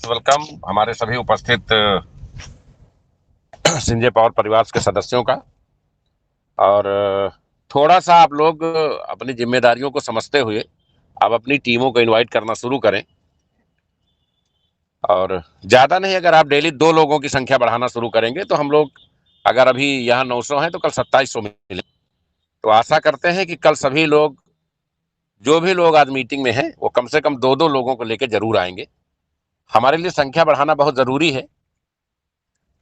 Welcome हमारे सभी उपस्थित सिंजे पावर परिवार के सदस्यों का। और थोड़ा सा आप लोग अपनी जिम्मेदारियों को समझते हुए अब अपनी टीमों को इनवाइट करना शुरू करें। और ज़्यादा नहीं, अगर आप डेली 2 लोगों की संख्या बढ़ाना शुरू करेंगे तो हम लोग अगर अभी यहाँ 900 हैं तो कल 2700 मिले। तो आशा करते हैं कि कल सभी लोग, जो भी लोग आज मीटिंग में हैं, वो कम से कम 2-2 लोगों को लेकर जरूर आएंगे। हमारे लिए संख्या बढ़ाना बहुत ज़रूरी है।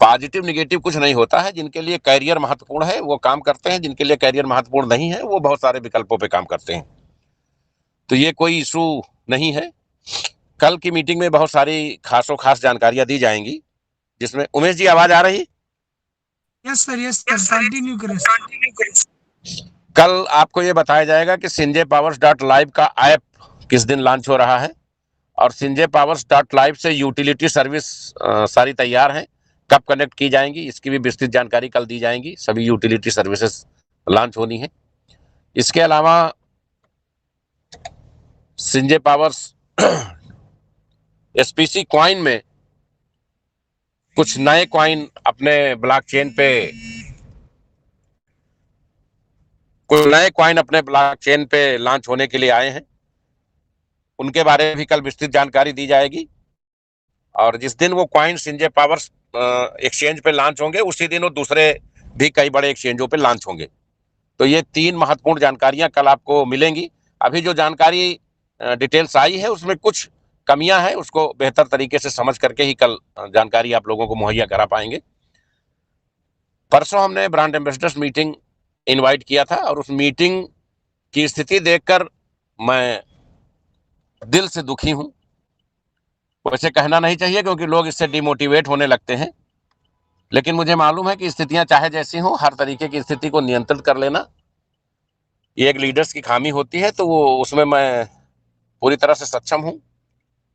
पॉजिटिव निगेटिव कुछ नहीं होता है। जिनके लिए कैरियर महत्वपूर्ण है वो काम करते हैं, जिनके लिए कैरियर महत्वपूर्ण नहीं है वो बहुत सारे विकल्पों पे काम करते हैं। तो ये कोई इशू नहीं है। कल की मीटिंग में बहुत सारी खास जानकारियां दी जाएंगी, जिसमें उमेश जी आवाज आ रही? यस सर कंटिन्यू करें। कल आपको ये बताया जाएगा कि सिंजे पावर्स डॉट लाइव का ऐप किस दिन लॉन्च हो रहा है, और सिंजे पावर्स डॉट लाइव से यूटिलिटी सर्विस सारी तैयार हैं, कब कनेक्ट की जाएंगी इसकी भी विस्तृत जानकारी कल दी जाएंगी। सभी यूटिलिटी सर्विसेज लॉन्च होनी है। इसके अलावा सिंजे पावर्स एसपीसी कॉइन में कुछ नए कॉइन अपने ब्लॉकचेन पे लॉन्च होने के लिए आए हैं। उनके बारे में भी कल विस्तृत जानकारी दी जाएगी। और जिस दिन वो कॉइन सिंजे पावर्स एक्सचेंज पे लॉन्च होंगे उसी दिन वो दूसरे भी कई बड़े एक्सचेंजों पे लॉन्च होंगे। तो ये 3 महत्वपूर्ण जानकारियां कल आपको मिलेंगी। अभी जो जानकारी डिटेल्स आई है उसमें कुछ कमियां हैं, उसको बेहतर तरीके से समझ करके ही कल जानकारी आप लोगों को मुहैया करा पाएंगे। परसों हमने ब्रांड एम्बेसडर्स मीटिंग इनवाइट किया था, और उस मीटिंग की स्थिति देखकर मैं दिल से दुखी हूं। वैसे कहना नहीं चाहिए क्योंकि लोग इससे डिमोटिवेट होने लगते हैं, लेकिन मुझे मालूम है कि स्थितियां चाहे जैसी हों, हर तरीके की स्थिति को नियंत्रित कर लेना ये एक लीडर्स की खामी होती है। तो वो उसमें मैं पूरी तरह से सक्षम हूं।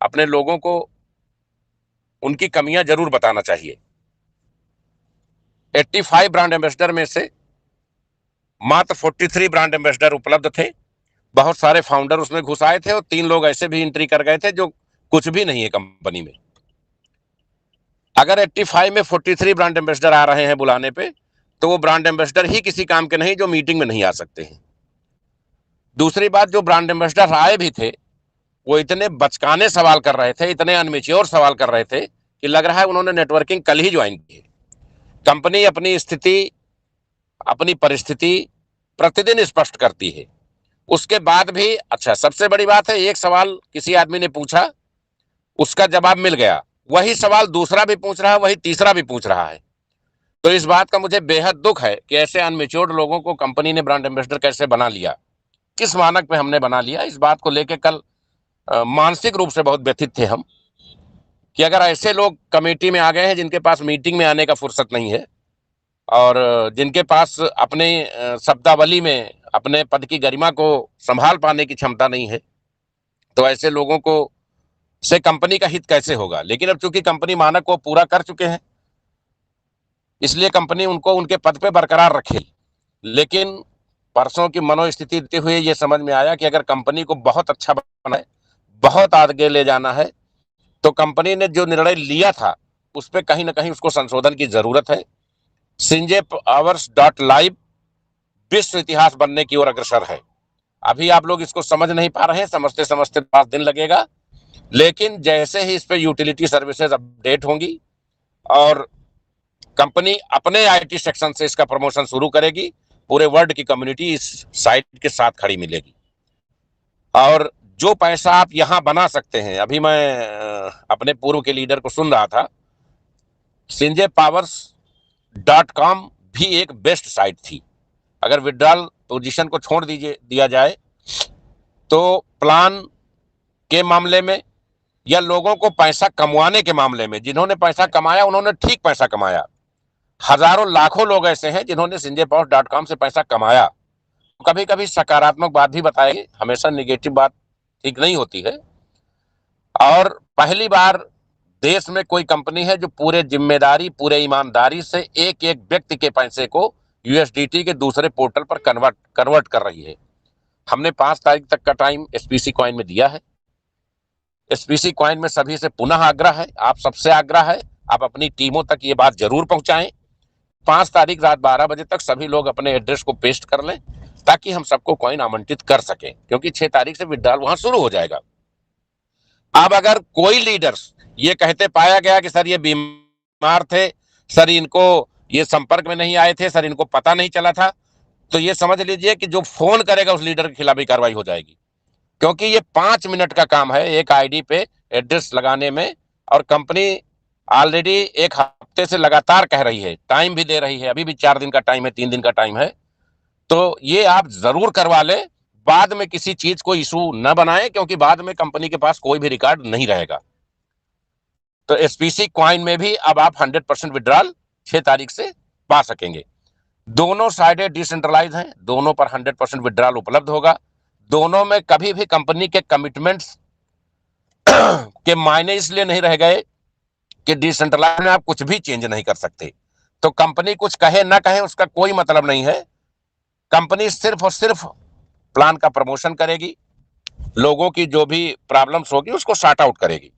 अपने लोगों को उनकी कमियां जरूर बताना चाहिए। 85 ब्रांड एम्बेसडर में से मात्र 43 ब्रांड एम्बेसडर उपलब्ध थे। बहुत सारे फाउंडर उसमें घुस आए थे और 3 लोग ऐसे भी एंट्री कर गए थे जो कुछ भी नहीं है कंपनी में। अगर 85 में 43 ब्रांड एम्बेसडर आ रहे हैं बुलाने पे, तो वो ब्रांड एम्बेसडर ही किसी काम के नहीं जो मीटिंग में नहीं आ सकते हैं। दूसरी बात, जो ब्रांड एम्बेसडर आए भी थे वो इतने बचकाने सवाल कर रहे थे, इतने अनमेच्योर सवाल कर रहे थे कि लग रहा है उन्होंने नेटवर्किंग कल ही ज्वाइन की है। कंपनी अपनी स्थिति, अपनी परिस्थिति प्रतिदिन स्पष्ट करती है। उसके बाद भी अच्छा, सबसे बड़ी बात है, एक सवाल किसी आदमी ने पूछा, उसका जवाब मिल गया, वही सवाल दूसरा भी पूछ रहा है, वही तीसरा भी पूछ रहा है। तो इस बात का मुझे बेहद दुख है कि ऐसे अनमेच्योर्ड लोगों को कंपनी ने ब्रांड एम्बेसडर कैसे बना लिया, किस मानक पे हमने बना लिया। इस बात को लेकर कल मानसिक रूप से बहुत व्यथित थे हम, कि अगर ऐसे लोग कमेटी में आ गए हैं जिनके पास मीटिंग में आने का फुर्सत नहीं है, और जिनके पास अपने शब्दावली में अपने पद की गरिमा को संभाल पाने की क्षमता नहीं है, तो ऐसे लोगों को से कंपनी का हित कैसे होगा। लेकिन अब चूंकि कंपनी मानक को पूरा कर चुके हैं, इसलिए कंपनी उनको उनके पद पे बरकरार रखेगी। लेकिन परसों की मनोस्थिति देखते हुए ये समझ में आया कि अगर कंपनी को बहुत अच्छा बनाना है, बहुत आगे ले जाना है, तो कंपनी ने जो निर्णय लिया था उस पर कहीं ना कहीं उसको संशोधन की जरूरत है। सिंजे पावर्स डॉट लाइव विश्व इतिहास बनने की ओर अग्रसर है। अभी आप लोग इसको समझ नहीं पा रहे हैं, समझते समझते 5 दिन लगेगा, लेकिन जैसे ही इस पे यूटिलिटी सर्विसेज अपडेट होंगी और कंपनी अपने आईटी सेक्शन से इसका प्रमोशन शुरू करेगी, पूरे वर्ल्ड की कम्युनिटी इस साइट के साथ खड़ी मिलेगी। और जो पैसा आप यहां बना सकते हैं, अभी मैं अपने पूर्व के लीडर को सुन रहा था, सिंजे पावर्स .com भी एक बेस्ट साइट थी। अगर विड्रॉल पोजीशन को छोड़ दिया जाए तो प्लान के मामले में या लोगों को पैसा कमाने के मामले में, जिन्होंने पैसा कमाया उन्होंने ठीक पैसा कमाया। हजारों लाखों लोग ऐसे हैं जिन्होंने सिंजे पावर्स .com से पैसा कमाया। कभी कभी सकारात्मक बात भी बताएगी, हमेशा निगेटिव बात ठीक नहीं होती है। और पहली बार देश में कोई कंपनी है जो पूरे जिम्मेदारी, पूरे ईमानदारी से एक एक व्यक्ति के पैसे को यूएसडीटी के दूसरे पोर्टल पर कन्वर्ट कर रही है। हमने 5 तारीख तक का टाइम एसपीसी कॉइन में दिया है। एसपीसी कॉइन में सभी से पुनः आग्रह है, आप सबसे आग्रह है, आप अपनी टीमों तक ये बात जरूर पहुंचाएं। 5 तारीख रात 12 बजे तक सभी लोग अपने एड्रेस को पेस्ट कर लें ताकि हम सबको कॉइन आवंटित कर सकें, क्योंकि 6 तारीख से विड्रॉल वहां शुरू हो जाएगा। अब अगर कोई लीडर्स ये कहते पाया गया कि सर ये बीमार थे, सर इनको ये संपर्क में नहीं आए थे, सर इनको पता नहीं चला था, तो ये समझ लीजिए कि जो फोन करेगा उस लीडर के खिलाफ भी कार्रवाई हो जाएगी, क्योंकि ये 5 मिनट का काम है एक आईडी पे एड्रेस लगाने में। और कंपनी ऑलरेडी 1 हफ्ते से लगातार कह रही है, टाइम भी दे रही है, अभी भी 4 दिन का टाइम है, 3 दिन का टाइम है, तो ये आप जरूर करवा ले। बाद में किसी चीज को इशू न बनाए, क्योंकि बाद में कंपनी के पास कोई भी रिकॉर्ड नहीं रहेगा। तो एसपीसी क्वाइन में भी अब आप 100% विड्रॉल 6 तारीख से पा सकेंगे। दोनों साइडें डिसेंट्रलाइज हैं, दोनों पर 100% विड्रॉल उपलब्ध होगा। दोनों में कभी भी कंपनी के कमिटमेंट्स के मायने इसलिए नहीं रह गए कि डिसेंट्रलाइज में आप कुछ भी चेंज नहीं कर सकते। तो कंपनी कुछ कहे ना कहे उसका कोई मतलब नहीं है। कंपनी सिर्फ और सिर्फ प्लान का प्रमोशन करेगी, लोगों की जो भी प्रॉब्लम्स होगी उसको सॉर्ट आउट करेगी।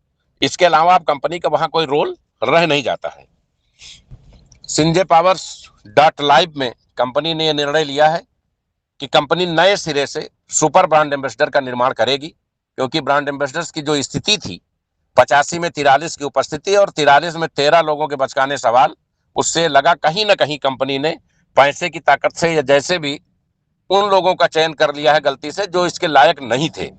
इसके अलावा आप कंपनी का वहां कोई रोल रह नहीं जाता है। संजय पावर्स डॉट लाइव में कंपनी ने यह निर्णय लिया है कि कंपनी नए सिरे से सुपर ब्रांड एम्बेसडर का निर्माण करेगी, क्योंकि ब्रांड एम्बेसडर्स की जो स्थिति थी 85 में 43 की उपस्थिति और 43 में 13 लोगों के बचकाने सवाल, उससे लगा कहीं ना कहीं कंपनी ने पैसे की ताकत से या जैसे भी उन लोगों का चयन कर लिया है गलती से जो इसके लायक नहीं थे।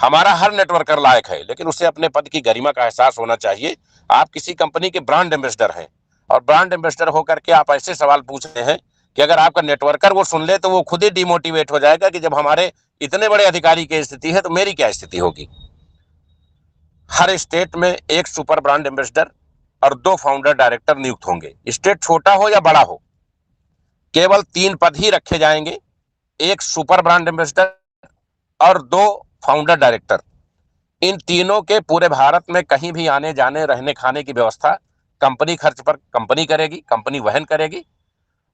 हमारा हर नेटवर्कर लायक है, लेकिन उसे अपने पद की गरिमा का एहसास होना चाहिए। आप किसी कंपनी के ब्रांड एम्बेसडर हैं और ब्रांड एम्बेसडर होकर के आप ऐसे सवाल पूछ रहे हैं कि अगर आपका नेटवर्कर वो सुन ले तो वो खुद ही डिमोटिवेट हो जाएगा कि जब हमारे इतने बड़े अधिकारी की स्थिति है तो मेरी क्या स्थिति होगी। हर स्टेट में एक सुपर ब्रांड एम्बेसडर और 2 फाउंडर डायरेक्टर नियुक्त होंगे। स्टेट छोटा हो या बड़ा हो, केवल 3 पद ही रखे जाएंगे, एक सुपर ब्रांड एम्बेसडर और 2 फाउंडर डायरेक्टर। इन तीनों के पूरे भारत में कहीं भी आने जाने रहने खाने की व्यवस्था कंपनी खर्च पर कंपनी करेगी, कंपनी वहन करेगी।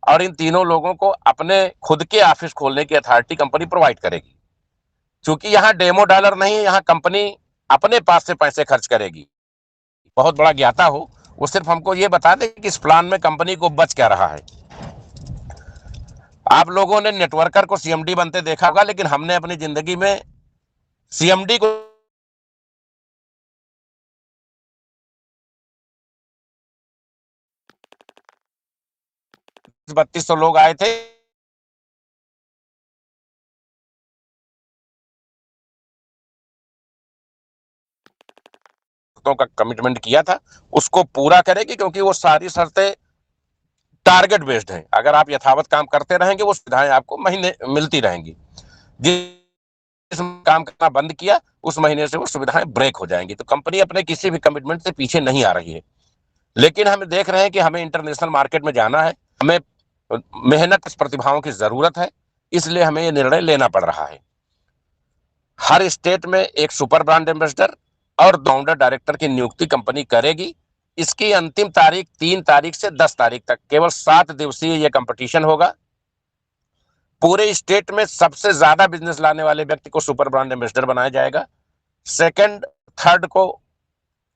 और इन तीनों लोगों को अपने खुद के ऑफिस खोलने की अथॉरिटी कंपनी प्रोवाइड करेगी। क्योंकि यहाँ डेमो डॉलर नहीं है, यहाँ कंपनी अपने पास से पैसे खर्च करेगी। बहुत बड़ा ज्ञाता हो वो सिर्फ हमको ये बता दे कि इस प्लान में कंपनी को बच क्या रहा है। आप लोगों ने नेटवर्कर को सीएमडी बनते देखा होगा, लेकिन हमने अपनी जिंदगी में सीएमडी को 3200 लोग आए थे, का कमिटमेंट किया था उसको पूरा करेगी, क्योंकि वो सारी शर्तें टारगेट बेस्ड हैं। अगर आप यथावत काम करते रहेंगे वो सुविधाएं आपको महीने मिलती रहेंगी। जिस काम करना बंद किया उस महीने से वो सुविधाएं ब्रेक हो जाएंगी। तो कंपनी अपने किसी भी कमिटमेंट से पीछे नहीं आ रही है, लेकिन हम देख रहे हैं कि हमें इंटरनेशनल मार्केट में जाना है, हमें मेहनत प्रतिभाओं की जरूरत है, इसलिए हमें ये निर्णय लेना पड़ रहा है। हर स्टेट में एक सुपर ब्रांड एम्बेसडर और फाउंडर डायरेक्टर की नियुक्ति कंपनी करेगी। इसकी अंतिम तारीख 3 तारीख से 10 तारीख तक केवल 7 दिवसीय यह कंपटीशन होगा। पूरे स्टेट में सबसे ज्यादा बिजनेस लाने वाले व्यक्ति को सुपर ब्रांड एम्बेसडर बनाया जाएगा, सेकंड थर्ड को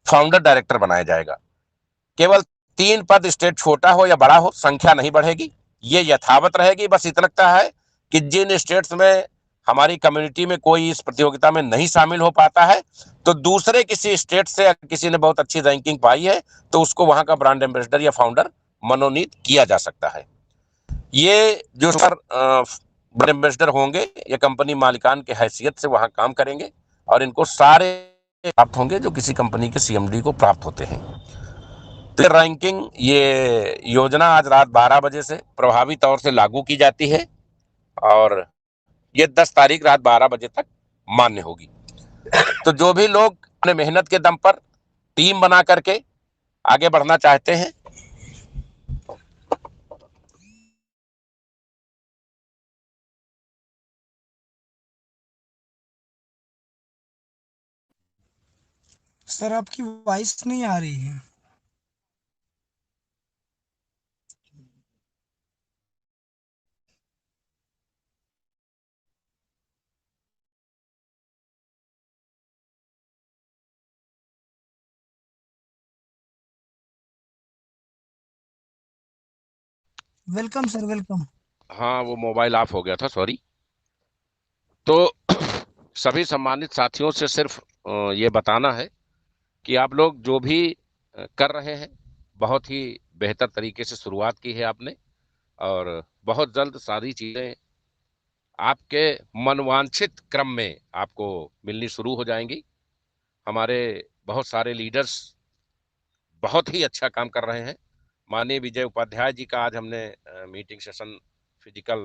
फाउंडर डायरेक्टर बनाया जाएगा। केवल 3 पद, स्टेट छोटा हो या बड़ा हो, संख्या नहीं बढ़ेगी, ये यथावत रहेगी। बस इतना लगता है कि जिन स्टेट्स में हमारी कम्युनिटी में कोई इस प्रतियोगिता में नहीं शामिल हो पाता है, तो दूसरे किसी स्टेट से किसी ने बहुत अच्छी रैंकिंग पाई है तो उसको वहां का ब्रांड एम्बेसडर या फाउंडर मनोनीत किया जा सकता है। ये जो ब्रांड एम्बेसडर होंगे ये कंपनी मालिकान के हैसियत से वहां काम करेंगे और इनको सारे प्राप्त होंगे जो किसी कंपनी के सीएमडी को प्राप्त होते हैं। तो रैंकिंग ये योजना आज रात 12 बजे से प्रभावी तौर से लागू की जाती है और ये 10 तारीख रात 12 बजे तक मान्य होगी। तो जो भी लोग अपने मेहनत के दम पर टीम बना करके आगे बढ़ना चाहते हैं, सर आपकी वॉइस नहीं आ रही है। Welcome sir, welcome. हाँ, वो मोबाइल ऑफ हो गया था, सॉरी। तो सभी सम्मानित साथियों से सिर्फ ये बताना है कि आप लोग जो भी कर रहे हैं, बहुत ही बेहतर तरीके से शुरुआत की है आपने। और बहुत जल्द सारी चीजें आपके मनवांछित क्रम में आपको मिलनी शुरू हो जाएंगी। हमारे बहुत सारे लीडर्स बहुत ही अच्छा काम कर रहे हैं। माननीय विजय उपाध्याय जी का आज हमने मीटिंग सेशन फिजिकल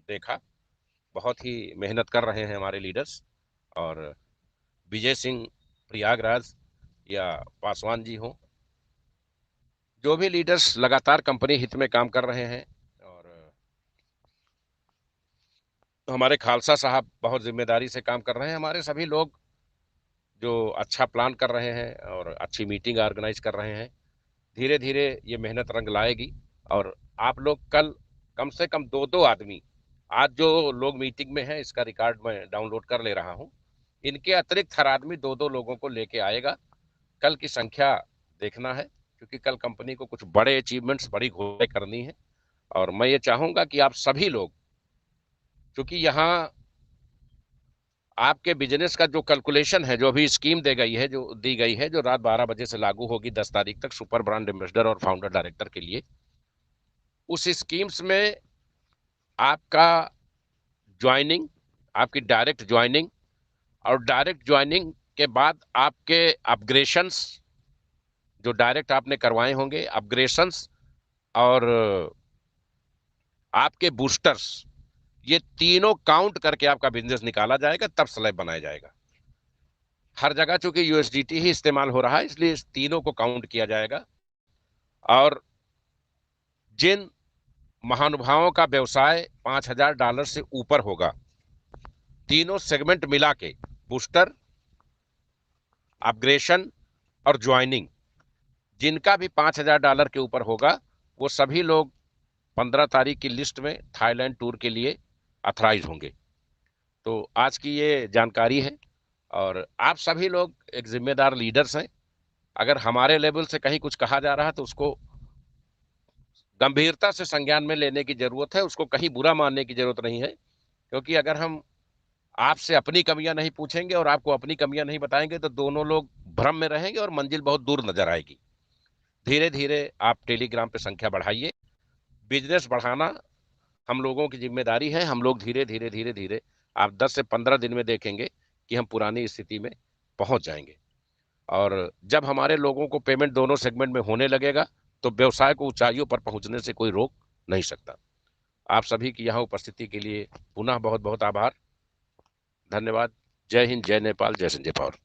देखा। बहुत ही मेहनत कर रहे हैं हमारे लीडर्स। और विजय सिंह प्रयागराज या पासवान जी हों, जो भी लीडर्स लगातार कंपनी हित में काम कर रहे हैं। और हमारे खालसा साहब बहुत जिम्मेदारी से काम कर रहे हैं। हमारे सभी लोग जो अच्छा प्लान कर रहे हैं और अच्छी मीटिंग ऑर्गेनाइज कर रहे हैं, धीरे धीरे ये मेहनत रंग लाएगी। और आप लोग कल कम से कम दो दो आदमी, आज जो लोग मीटिंग में हैं इसका रिकॉर्ड मैं डाउनलोड कर ले रहा हूं, इनके अतिरिक्त हर आदमी दो दो लोगों को लेके आएगा। कल की संख्या देखना है, क्योंकि कल कंपनी को कुछ बड़े अचीवमेंट्स, बड़ी घोषणाएं करनी है। और मैं ये चाहूंगा कि आप सभी लोग, क्योंकि यहाँ आपके बिजनेस का जो कैलकुलेशन है, जो अभी स्कीम दी गई है, जो रात 12 बजे से लागू होगी 10 तारीख तक, सुपर ब्रांड एम्बेसडर और फाउंडर डायरेक्टर के लिए, उस स्कीम्स में आपका ज्वाइनिंग, आपकी डायरेक्ट ज्वाइनिंग, और डायरेक्ट ज्वाइनिंग के बाद आपके अपग्रेशंस जो डायरेक्ट आपने करवाए होंगे, अपग्रेशंस, और आपके बूस्टर्स, ये तीनों काउंट करके आपका बिजनेस निकाला जाएगा, तब स्लैब बनाया जाएगा। हर जगह चूंकि यूएसडीटी ही इस्तेमाल हो रहा है, इसलिए इस तीनों को काउंट किया जाएगा। और जिन महानुभावों का व्यवसाय $5,000 से ऊपर होगा, तीनों सेगमेंट मिला के, बूस्टर, अपग्रेशन और ज्वाइनिंग, जिनका भी $5,000 के ऊपर होगा, वो सभी लोग 15 तारीख की लिस्ट में थाईलैंड टूर के लिए अथराइज होंगे। तो आज की ये जानकारी है। और आप सभी लोग एक जिम्मेदार लीडर्स हैं। अगर हमारे लेवल से कहीं कुछ कहा जा रहा है तो उसको गंभीरता से संज्ञान में लेने की जरूरत है, उसको कहीं बुरा मानने की जरूरत नहीं है। क्योंकि अगर हम आपसे अपनी कमियां नहीं पूछेंगे और आपको अपनी कमियां नहीं बताएंगे, तो दोनों लोग भ्रम में रहेंगे और मंजिल बहुत दूर नजर आएगी। धीरे धीरे आप टेलीग्राम पे संख्या बढ़ाइए। बिजनेस बढ़ाना हम लोगों की जिम्मेदारी है। हम लोग धीरे धीरे धीरे धीरे, आप 10 से 15 दिन में देखेंगे कि हम पुरानी स्थिति में पहुंच जाएंगे। और जब हमारे लोगों को पेमेंट दोनों सेगमेंट में होने लगेगा, तो व्यवसाय को ऊंचाइयों पर पहुंचने से कोई रोक नहीं सकता। आप सभी की यहाँ उपस्थिति के लिए पुनः बहुत बहुत आभार, धन्यवाद। जय हिंद, जय नेपाल, जय संजय पावर।